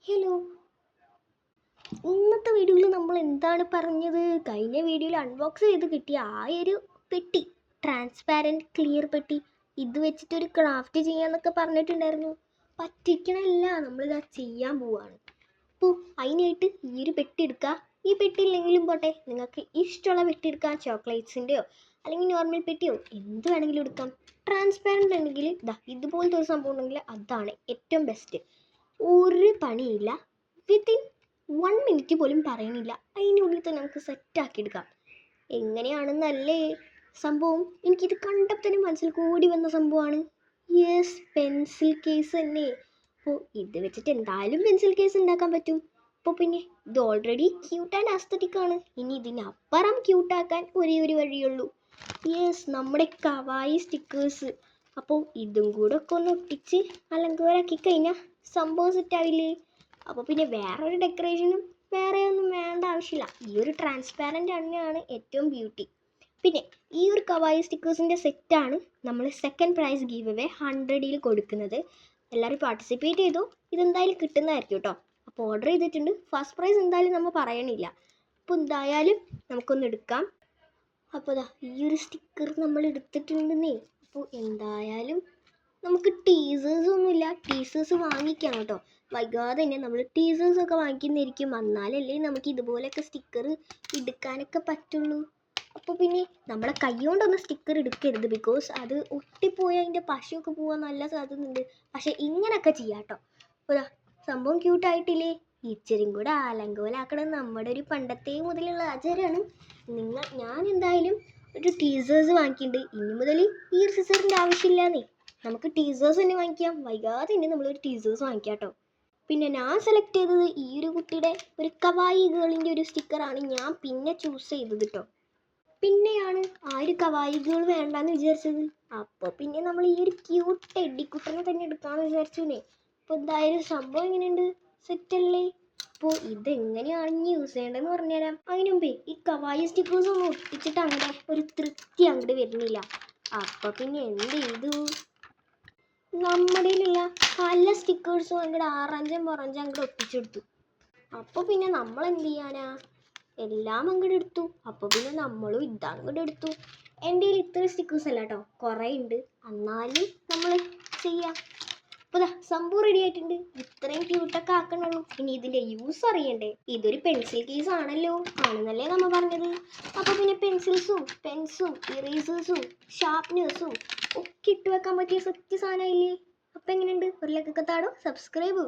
Hello, ഇന്നത്തെ വീഡിയോയിൽ നമ്മൾ എന്താണ് പറഞ്ഞത്? കഴിഞ്ഞ വീഡിയോയിൽ അൺബോക്സ് ചെയ്ത് കിട്ടിയ ആ ഒരു പെട്ടി, ട്രാൻസ്പാരൻറ്റ് ക്ലിയർ പെട്ടി, ഇത് വെച്ചിട്ടൊരു ക്രാഫ്റ്റ് ചെയ്യാന്നൊക്കെ പറഞ്ഞിട്ടുണ്ടായിരുന്നു. പറ്റിക്കണല്ല, നമ്മളിതാ ചെയ്യാൻ പോവാണ്. അപ്പോൾ അതിനായിട്ട് ഈ ഒരു പെട്ടി എടുക്കുക. ഈ പെട്ടി ഇല്ലെങ്കിലും പോട്ടെ, നിങ്ങൾക്ക് ഇഷ്ടമുള്ള പെട്ടി എടുക്കാം. ചോക്ലേറ്റ്സിൻ്റെയോ അല്ലെങ്കിൽ നോർമൽ പെട്ടിയോ എന്ത് വേണമെങ്കിലും എടുക്കാം. ട്രാൻസ്പാരൻ്റ് ഉണ്ടെങ്കിൽ ഇതുപോലത്തെ ഒരു സംഭവം ഉണ്ടെങ്കിൽ അതാണ് ഏറ്റവും ബെസ്റ്റ്. ഒരു പണിയില്ല, വിത്തിൻ 1 മിനിറ്റ് പോലും പറയണില്ല, അതിനുള്ളിൽ തന്നെ നമുക്ക് സെറ്റാക്കി എടുക്കാം. എങ്ങനെയാണെന്നല്ലേ സംഭവം? എനിക്കിത് കണ്ടപ്പോൾ തന്നെ മനസ്സിൽ കൂടി വന്ന സംഭവമാണ്. യെസ്, പെൻസിൽ കേസ് തന്നെ. അപ്പോൾ ഇത് വെച്ചിട്ട് എന്തായാലും പെൻസിൽ കേസ് ഉണ്ടാക്കാൻ പറ്റും. അപ്പോൾ പിന്നെ ഇത് ഓൾറെഡി ക്യൂട്ട് ആൻഡ് ആസ്തറ്റിക് ആണ്. ഇനി ഇതിനപ്പുറം ക്യൂട്ടാക്കാൻ ഒരേ ഒരു വഴിയുള്ളൂ. യെസ്, നമ്മുടെ കവായി സ്റ്റിക്കേഴ്സ്. അപ്പോൾ ഇതും കൂടെ ഒക്കെ ഒന്ന് ഒട്ടിച്ച് അലങ്കാരാക്കി കഴിഞ്ഞാൽ സംഭവം സെറ്റാവില്ലേ? അപ്പോൾ പിന്നെ വേറൊരു ഡെക്കറേഷനും വേറെ ഒന്നും വേണ്ട ആവശ്യമില്ല. ഈ ഒരു ട്രാൻസ്പാരൻ്റ് തന്നെയാണ് ഏറ്റവും ബ്യൂട്ടി. പിന്നെ ഈ ഒരു കവായി സ്റ്റിക്കേഴ്സിൻ്റെ സെറ്റാണ് നമ്മൾ സെക്കൻഡ് പ്രൈസ് ഗീവ് അവേ 100ൽ കൊടുക്കുന്നത്. എല്ലാവരും പാർട്ടിസിപ്പേറ്റ് ചെയ്തു, ഇതെന്തായാലും കിട്ടുന്നതായിരിക്കും കേട്ടോ. അപ്പോൾ ഓർഡർ ചെയ്തിട്ടുണ്ട്. ഫസ്റ്റ് പ്രൈസ് എന്തായാലും നമ്മൾ പറയണില്ല. അപ്പോൾ എന്തായാലും നമുക്കൊന്ന് എടുക്കാം. അപ്പോൾ ഈ ഒരു സ്റ്റിക്കർ നമ്മൾ എടുത്തിട്ടുണ്ടെന്നേ. അപ്പോൾ എന്തായാലും നമുക്ക് ടീസേഴ്സൊന്നുമില്ല, ടീസേഴ്സ് വാങ്ങിക്കണം കേട്ടോ. വൈകാതെ തന്നെ നമ്മൾ ടീസേഴ്സൊക്കെ വാങ്ങിക്കുന്നതായിരിക്കും. എന്നാലല്ലേ നമുക്ക് ഇതുപോലെയൊക്കെ സ്റ്റിക്കർ എടുക്കാനൊക്കെ പറ്റുള്ളൂ. അപ്പോൾ പിന്നെ നമ്മളെ കൈ കൊണ്ടൊന്നും സ്റ്റിക്കർ എടുക്കരുത്, ബിക്കോസ് അത് ഒട്ടിപ്പോയി അതിൻ്റെ പശയൊക്കെ പോകാൻ നല്ല സാധ്യതയുണ്ട്. പക്ഷേ ഇങ്ങനെയൊക്കെ ചെയ്യാം കേട്ടോ. അപ്പോൾ സംഭവം ക്യൂട്ടായിട്ടില്ലേ? ഇച്ചിരിയും കൂടെ ആലങ്കോലാക്കണം, നമ്മുടെ ഒരു പണ്ടത്തെ മുതലുള്ള ആചാരമാണ്. ഞാൻ എന്തായാലും ഒരു ടീസേഴ്സ് വാങ്ങിക്കുന്നുണ്ട്. ഇനി മുതൽ ഈ ഒരു സിസറിൻ്റെ ആവശ്യമില്ലാന്നേ, നമുക്ക് ടീസേഴ്സ് തന്നെ വാങ്ങിക്കാം. വൈകാതെ തന്നെ നമ്മളൊരു ടീസേഴ്സ് വാങ്ങിക്കാം കേട്ടോ. പിന്നെ ഞാൻ സെലക്ട് ചെയ്തത് ഈ ഒരു കുട്ടിയുടെ ഒരു കവായി ഗേളിൻ്റെ ഒരു സ്റ്റിക്കറാണ് ഞാൻ പിന്നെ ചൂസ് ചെയ്തത് കേട്ടോ. പിന്നെയാണ് ആ ഒരു കവായി ഗേൾ വേണ്ടാന്ന് വിചാരിച്ചത്. അപ്പോൾ പിന്നെ നമ്മൾ ഈ ഒരു ക്യൂട്ട് ടെഡിക്കുട്ടനെ തന്നെ എടുക്കാമെന്ന് വിചാരിച്ചുനേ. അപ്പോൾ എന്തായാലും സംഭവം എങ്ങനെയുണ്ട്? സെറ്റല്ലേ? അപ്പോൾ ഇതെങ്ങനെയാണ് യൂസ് ചെയ്യേണ്ടതെന്ന് പറഞ്ഞുതരാം. അതിന് മുമ്പേ ഈ കവായി സ്റ്റിക്കേഴ്സ് ഒന്നും ഒട്ടിച്ചിട്ട് അങ്ങനെ ഒരു തൃപ്തി അങ്ങോട്ട് വരുന്നില്ല. അപ്പോൾ പിന്നെ എന്ത് ചെയ്തു, നമ്മുടെയിലുള്ള പല സ്റ്റിക്കേഴ്സും അങ്ങോട്ട് ആറഞ്ചും പുറഞ്ചും അങ്ങോട്ട് ഒട്ടിച്ചെടുത്തു. അപ്പോൾ പിന്നെ നമ്മൾ എന്ത് ചെയ്യാനാ, എല്ലാം അങ്ങോട്ട് എടുത്തു. അപ്പോൾ പിന്നെ നമ്മളും ഇതങ്ങോട്ട് എടുത്തു. എൻ്റെ കയ്യിൽ ഇത്ര സ്റ്റിക്കേഴ്സ് അല്ല കേട്ടോ, കുറേ ഉണ്ട്. എന്നാലും നമ്മൾ ചെയ്യാം. അപ്പോൾ സംഭവം റെഡി ആയിട്ടുണ്ട്. ഇത്രയും ക്യൂട്ടൊക്കെ ആക്കണുള്ളൂ. ഇനി ഇതിൻ്റെ യൂസ് അറിയണ്ടേ? ഇതൊരു പെൻസിൽ കേസ് ആണല്ലോ, ആണെന്നല്ലേ നമ്മൾ പറഞ്ഞത്. അപ്പോൾ പിന്നെ പെൻസിൽസും പെൻസും ഇറേസേഴ്സും ഷാർപ്നേഴ്സും ഒക്കെ ഇട്ട് വെക്കാൻ പറ്റിയ സെറ്റ് സാധനമില്ലേ? അപ്പോൾ എങ്ങനെയുണ്ട്? ഒരു ലൈക്കൊക്കെ താടോ, സബ്സ്ക്രൈബ്.